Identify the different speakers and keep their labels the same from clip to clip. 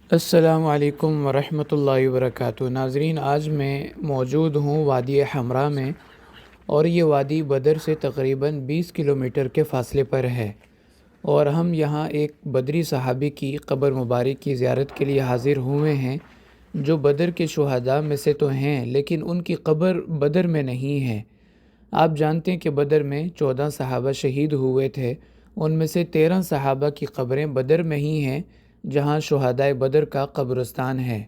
Speaker 1: السلام علیکم ورحمۃ اللہ وبرکاتہ۔ ناظرین، آج میں موجود ہوں وادی حمراء میں، اور یہ وادی بدر سے تقریباً 20 کلومیٹر کے فاصلے پر ہے، اور ہم یہاں ایک بدری صحابی کی قبر مبارک کی زیارت کے لیے حاضر ہوئے ہیں، جو بدر کے شہداء میں سے تو ہیں لیکن ان کی قبر بدر میں نہیں ہے۔ آپ جانتے ہیں کہ بدر میں 14 صحابہ شہید ہوئے تھے، ان میں سے 13 صحابہ کی قبریں بدر میں ہی ہیں جہاں شہدائے بدر کا قبرستان ہے،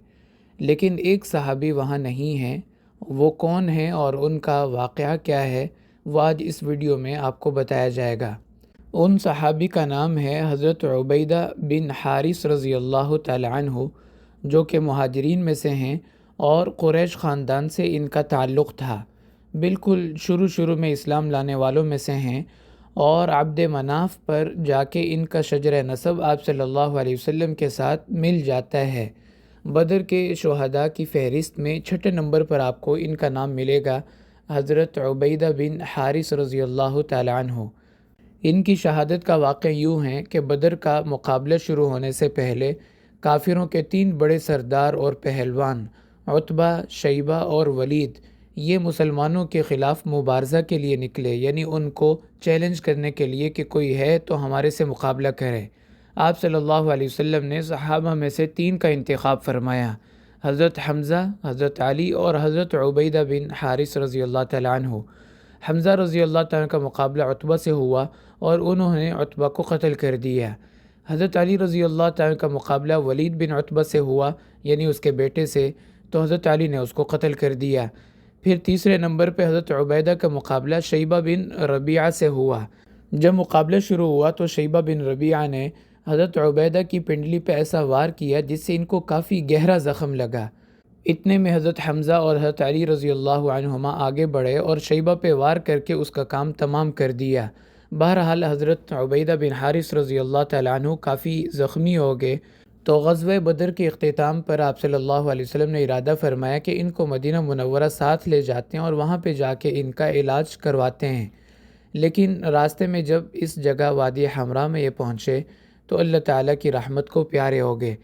Speaker 1: لیکن ایک صحابی وہاں نہیں ہیں۔ وہ کون ہیں اور ان کا واقعہ کیا ہے، وہ آج اس ویڈیو میں آپ کو بتایا جائے گا۔ ان صحابی کا نام ہے حضرت عبیدہ بن حارث رضی اللہ تعالی عنہ، جو کہ مہاجرین میں سے ہیں اور قریش خاندان سے ان کا تعلق تھا۔ بالکل شروع میں اسلام لانے والوں میں سے ہیں، اور عبد مناف پر جا کے ان کا شجرہ نسب آپ صلی اللہ علیہ وسلم کے ساتھ مل جاتا ہے۔ بدر کے شہداء کی فہرست میں 6 نمبر پر آپ کو ان کا نام ملے گا، حضرت عبیدہ بن حارث رضی اللہ تعالی عنہ۔ ان کی شہادت کا واقعہ یوں ہے کہ بدر کا مقابلہ شروع ہونے سے پہلے کافروں کے 3 بڑے سردار اور پہلوان عتبہ، شیبہ اور ولید، یہ مسلمانوں کے خلاف مبارزہ کے لیے نکلے، یعنی ان کو چیلنج کرنے کے لیے کہ کوئی ہے تو ہمارے سے مقابلہ کرے۔ آپ صلی اللہ علیہ وسلم نے صحابہ میں سے 3 کا انتخاب فرمایا، حضرت حمزہ، حضرت علی اور حضرت عبیدہ بن حارث رضی اللہ تعالیٰ عنہ۔ حمزہ رضی اللہ تعالیٰ کا مقابلہ عتبہ سے ہوا اور انہوں نے عتبہ کو قتل کر دیا۔ حضرت علی رضی اللہ تعالیٰ کا مقابلہ ولید بن عتبہ سے ہوا، یعنی اس کے بیٹے سے، تو حضرت علی نے اس کو قتل کر دیا۔ پھر تیسرے نمبر پہ حضرت عبیدہ کا مقابلہ شیبہ بن ربیعہ سے ہوا۔ جب مقابلہ شروع ہوا تو شیبہ بن ربیعہ نے حضرت عبیدہ کی پنڈلی پہ ایسا وار کیا جس سے ان کو کافی گہرا زخم لگا۔ اتنے میں حضرت حمزہ اور حضرت علی رضی اللہ عنہما آگے بڑھے اور شیبہ پہ وار کر کے اس کا کام تمام کر دیا۔ بہرحال حضرت عبیدہ بن حارث رضی اللہ تعالیٰ عنہ کافی زخمی ہو گئے، تو غزوہ بدر کے اختتام پر آپ صلی اللہ علیہ وسلم نے ارادہ فرمایا کہ ان کو مدینہ منورہ ساتھ لے جاتے ہیں اور وہاں پہ جا کے ان کا علاج کرواتے ہیں۔ لیکن راستے میں جب اس جگہ وادی حمراء میں یہ پہنچے تو اللہ تعالیٰ کی رحمت کو پیارے ہو گئے۔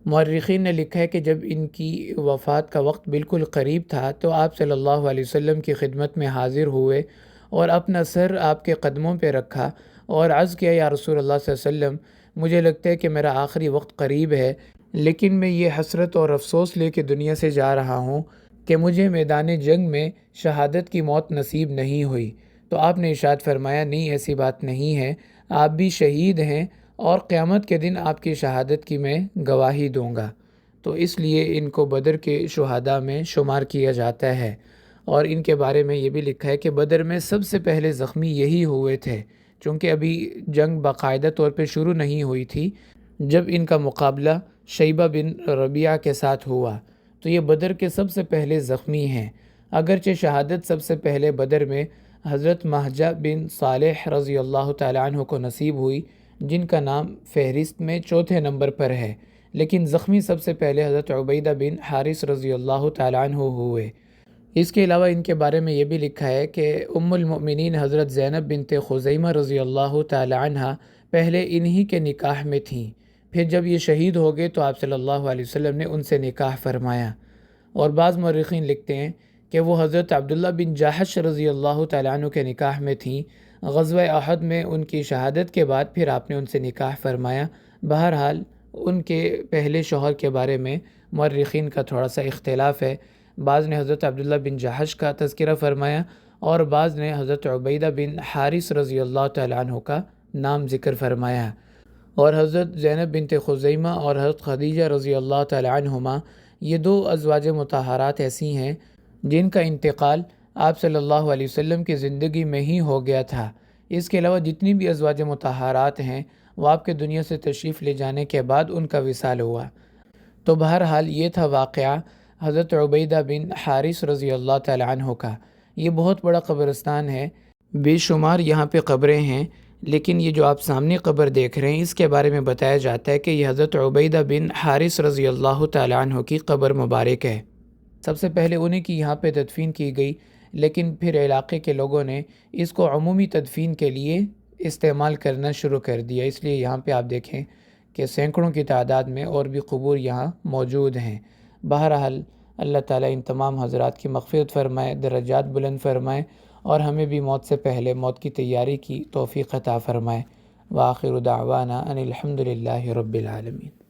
Speaker 1: مورخین نے لکھا ہے کہ جب ان کی وفات کا وقت بالکل قریب تھا تو آپ صلی اللہ علیہ وسلم کی خدمت میں حاضر ہوئے اور اپنا سر آپ کے قدموں پہ رکھا اور عرض کیا، یا رسول اللہ صلی اللہ علیہ وسلم، مجھے لگتا ہے کہ میرا آخری وقت قریب ہے، لیکن میں یہ حسرت اور افسوس لے کے دنیا سے جا رہا ہوں کہ مجھے میدان جنگ میں شہادت کی موت نصیب نہیں ہوئی۔ تو آپ نے ارشاد فرمایا، نہیں، ایسی بات نہیں ہے، آپ بھی شہید ہیں اور قیامت کے دن آپ کی شہادت کی میں گواہی دوں گا۔ تو اس لیے ان کو بدر کے شہداء میں شمار کیا جاتا ہے، اور ان کے بارے میں یہ بھی لکھا ہے کہ بدر میں سب سے پہلے زخمی یہی ہوئے تھے، چونکہ ابھی جنگ باقاعدہ طور پہ شروع نہیں ہوئی تھی جب ان کا مقابلہ شیبہ بن ربیعہ کے ساتھ ہوا، تو یہ بدر کے سب سے پہلے زخمی ہیں۔ اگرچہ شہادت سب سے پہلے بدر میں حضرت مہجہ بن صالح رضی اللہ تعالیٰ عنہ کو نصیب ہوئی، جن کا نام فہرست میں 4 نمبر پر ہے، لیکن زخمی سب سے پہلے حضرت عبیدہ بن حارث رضی اللہ تعالیٰ عنہ ہوئے۔ اس کے علاوہ ان کے بارے میں یہ بھی لکھا ہے کہ ام المؤمنین حضرت زینب بنت خزیمہ رضی اللہ تعالی عنہ پہلے انہی کے نکاح میں تھیں، پھر جب یہ شہید ہو گئے تو آپ صلی اللہ علیہ وسلم نے ان سے نکاح فرمایا۔ اور بعض مورخین لکھتے ہیں کہ وہ حضرت عبداللہ بن جاحش رضی اللہ تعالی عنہ کے نکاح میں تھیں۔ غزوہ احد میں ان کی شہادت کے بعد پھر آپ نے ان سے نکاح فرمایا۔ بہرحال ان کے پہلے شوہر کے بارے میں مورخین کا تھوڑا سا اختلاف ہے، بعض نے حضرت عبداللہ بن جاحش کا تذکرہ فرمایا اور بعض نے حضرت عبیدہ بن حارث رضی اللہ تعالیٰ عنہ کا نام ذکر فرمایا۔ اور حضرت زینب بنت خزیمہ اور حضرت خدیجہ رضی اللہ تعالیٰ عنہما، یہ 2 ازواج مطہرات ایسی ہیں جن کا انتقال آپ صلی اللہ علیہ وسلم کی زندگی میں ہی ہو گیا تھا۔ اس کے علاوہ جتنی بھی ازواج مطہرات ہیں وہ آپ کے دنیا سے تشریف لے جانے کے بعد ان کا وصال ہوا۔ تو بہرحال یہ تھا واقعہ حضرت عبیدہ بن حارث رضی اللہ تعالیٰ عنہ کا۔ یہ بہت بڑا قبرستان ہے، بے شمار یہاں پہ قبریں ہیں، لیکن یہ جو آپ سامنے قبر دیکھ رہے ہیں اس کے بارے میں بتایا جاتا ہے کہ یہ حضرت عبیدہ بن حارث رضی اللہ تعالیٰ عنہ کی قبر مبارک ہے۔ سب سے پہلے انہیں کی یہاں پہ تدفین کی گئی، لیکن پھر علاقے کے لوگوں نے اس کو عمومی تدفین کے لیے استعمال کرنا شروع کر دیا، اس لیے یہاں پہ آپ دیکھیں کہ سینکڑوں کی تعداد میں اور بھی قبور یہاں موجود ہیں۔ بہرحال اللہ تعالیٰ ان تمام حضرات کی مغفرت فرمائے، درجات بلند فرمائے اور ہمیں بھی موت سے پہلے موت کی تیاری کی توفیق عطا فرمائے۔ وآخر دعوانا ان الحمد للہ رب العالمین۔